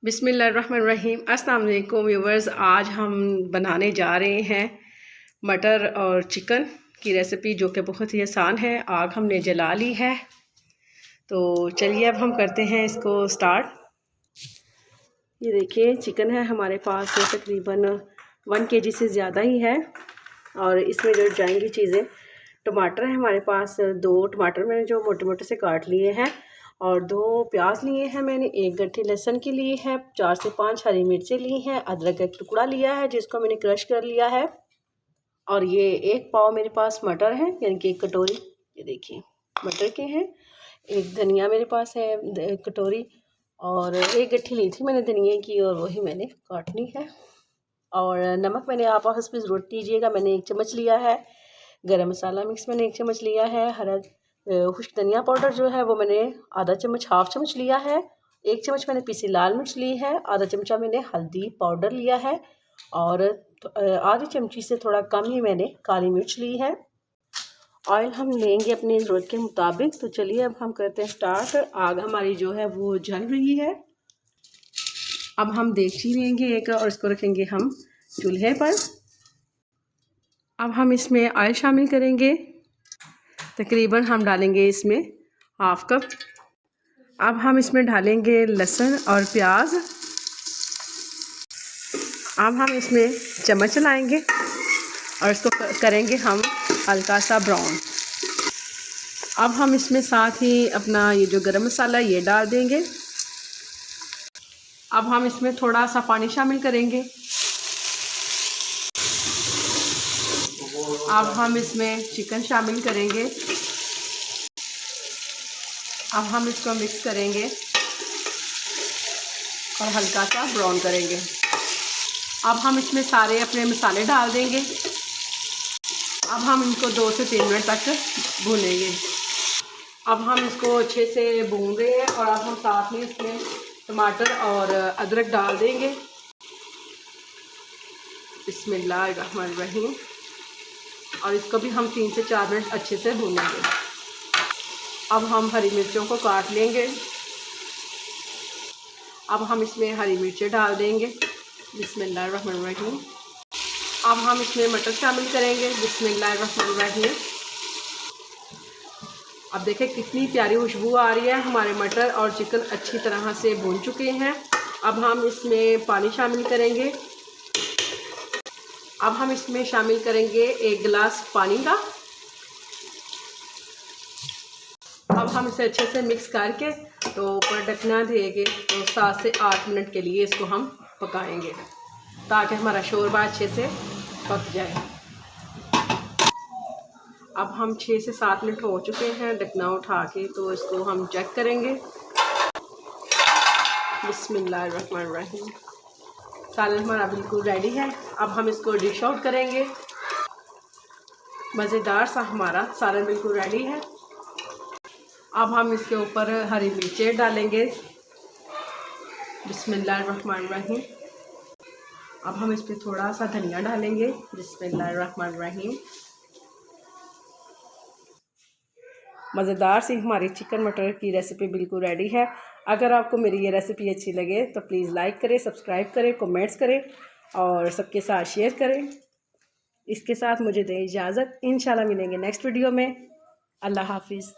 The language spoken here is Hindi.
बिस्मिल्लाहिर्रहमानिर्रहीम। अस्सलाम वालेकुम व्यूवर्स। आज हम बनाने जा रहे हैं मटर और चिकन की रेसिपी, जो कि बहुत ही आसान है। आग हमने जला ली है, तो चलिए अब हम करते हैं इसको स्टार्ट। ये देखिए चिकन है हमारे पास, तकरीबन 1 kg से ज़्यादा ही है। और इसमें जो जाएंगी चीज़ें, टमाटर है हमारे पास, 2 टमाटर मैंने जो मोटे मोटे से काट लिए हैं, और 2 प्याज लिए हैं मैंने, 1 गट्ठी लहसुन की ली है, 4 से 5 हरी मिर्चें ली हैं, अदरक का एक टुकड़ा लिया है जिसको मैंने क्रश कर लिया है, और ये 1 पाव मेरे पास मटर है, यानी कि 1 कटोरी। ये देखिए मटर के हैं। 1 धनिया मेरे पास है, 1 कटोरी, और 1 गट्ठी ली थी मैंने धनिया की, और वही मैंने काटनी है। और नमक मैंने आप इस पर ज़रूर कीजिएगा, मैंने 1 चम्मच लिया है। गरम मसाला मिक्स मैंने 1 चम्मच लिया है। हरा खुश्क धनिया पाउडर जो है वो मैंने आधा चम्मच, हाफ चम्मच लिया है। 1 चम्मच मैंने पीसी लाल मिर्च ली है। आधा चमचा मैंने हल्दी पाउडर लिया है, और आधी चमची से थोड़ा कम ही मैंने काली मिर्च ली है। ऑयल हम लेंगे अपनी ज़रूरत के मुताबिक। तो चलिए अब हम करते हैं स्टार्ट। आग हमारी जो है वो जल रही है। अब हम देगची लेंगे एक, और इसको रखेंगे हम चूल्हे पर। अब हम इसमें ऑयल शामिल करेंगे। तकरीबन हम डालेंगे इसमें हाफ कप। अब हम इसमें डालेंगे लहसुन और प्याज। अब हम इसमें चम्मच चलाएंगे और इसको करेंगे हम हल्का सा ब्राउन। अब हम इसमें साथ ही अपना ये जो गरम मसाला ये डाल देंगे। अब हम इसमें थोड़ा सा पानी शामिल करेंगे। अब हम इसमें चिकन शामिल करेंगे। अब हम इसको मिक्स करेंगे और हल्का सा ब्राउन करेंगे। अब हम इसमें सारे अपने मसाले डाल देंगे। अब हम इनको 2 से 3 मिनट तक भूनेंगे। अब हम इसको अच्छे से भून रहे हैं, और अब हम साथ में इसमें टमाटर और अदरक डाल देंगे। बिस्मिल्लाहिर्रहमानिर्रहीम। और इसको भी हम 3 से 4 मिनट अच्छे से भूनेंगे। अब हम हरी मिर्चों को काट लेंगे। अब हम इसमें हरी मिर्चें डाल देंगे। बिस्मिल्लाहिर्रहमानिर्रहीम। अब हम इसमें मटर शामिल करेंगे। बिस्मिल्लाहिर्रहमानिर्रहीम। अब देखें कितनी प्यारी खुशबू आ रही है। हमारे मटर और चिकन अच्छी तरह से भून चुके हैं। अब हम इसमें पानी शामिल करेंगे। अब हम इसमें शामिल करेंगे 1 गिलास पानी का। अब हम इसे अच्छे से मिक्स करके तो ऊपर ढकना देंगे, तो 7 से 8 मिनट के लिए इसको हम पकाएंगे, ताकि हमारा शोरबा अच्छे से पक जाए। अब हम 6 से 7 मिनट हो चुके हैं ढकना उठा के, तो इसको हम चेक करेंगे। बिस्मिल्लाहिर्रहमानिर्रहीम। सालन हमारा बिल्कुल रेडी है। अब हम इसको डिश आउट करेंगे। मज़ेदार सा हमारा सालन बिल्कुल रेडी है। अब हम इसके ऊपर हरी मिर्चें डालेंगे। बिस्मिल्लाहिर्रहमानिर्रहीम। अब हम इस पर थोड़ा सा धनिया डालेंगे। बिस्मिल्लाहिर्रहमानिर्रहीम। मज़ेदार सी हमारी चिकन मटर की रेसिपी बिल्कुल रेडी है। अगर आपको मेरी ये रेसिपी अच्छी लगे तो प्लीज़ लाइक करें, सब्सक्राइब करें, कमेंट्स करें, और सबके साथ शेयर करें। इसके साथ मुझे दें इजाज़त। इंशाल्लाह मिलेंगे नेक्स्ट वीडियो में। अल्लाह हाफिज़।